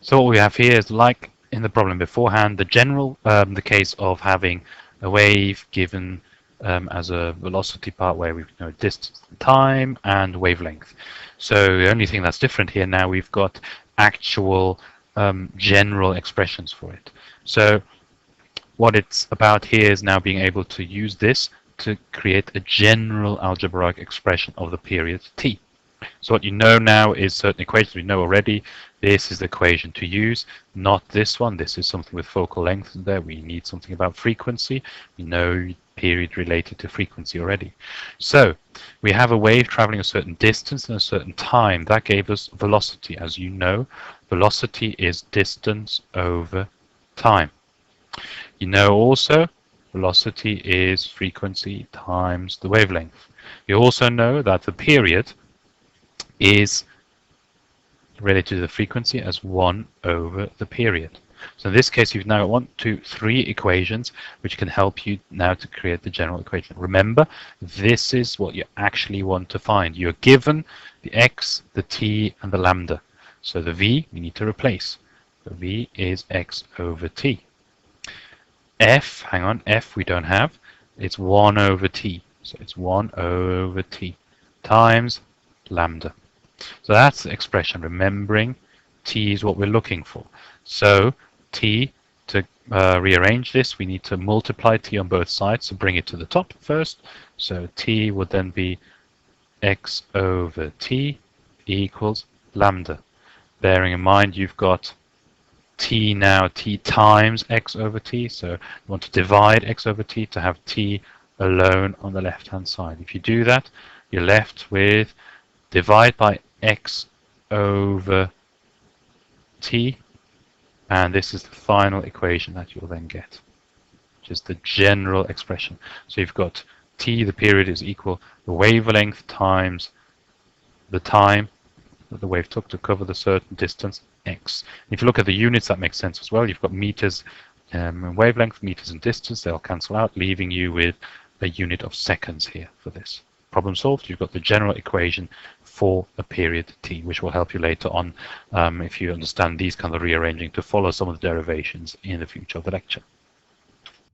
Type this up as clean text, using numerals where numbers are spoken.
So what we have here is, like in the problem beforehand, the case of having a wave given as a velocity part where we know distance, time, and wavelength. So the only thing that's different here now, we've got actual general expressions for it. So what it's about here is now being able to use this to create a general algebraic expression of the period t. So what you know now is certain equations we know already. This is the equation to use, not this one. This is something with focal length there. We need something about frequency. We know period related to frequency already. So we have a wave traveling a certain distance and a certain time. That gave us velocity. As you know, velocity is distance over time. You know also velocity is frequency times the wavelength. You also know that the period is related to the frequency as 1 over the period. So in this case, you've now got 1, 2, 3 equations which can help you now to create the general equation. Remember, this is what you actually want to find. You're given the x, the t, and the lambda. So the v we need to replace. The v is x over t. F, hang on, f we don't have. It's 1 over t. So it's 1 over t times lambda. So that's the expression, remembering t is what we're looking for. So t, to rearrange this, we need to multiply t on both sides to bring it to the top first. So t would then be x over t equals lambda. Bearing in mind you've got t now, t times x over t. So you want to divide x over t to have t alone on the left-hand side. If you do that, you're left with divide by x over t, and this is the final equation that you'll then get, which is the general expression. So you've got t, the period, is equal the wavelength times the time that the wave took to cover the certain distance, x. If you look at the units, that makes sense as well. You've got meters and wavelength, meters and distance, they'll cancel out, leaving you with a unit of seconds here for this. Problem solved. You've got the general equation for a period t, which will help you later on if you understand these kind of rearranging to follow some of the derivations in the future of the lecture.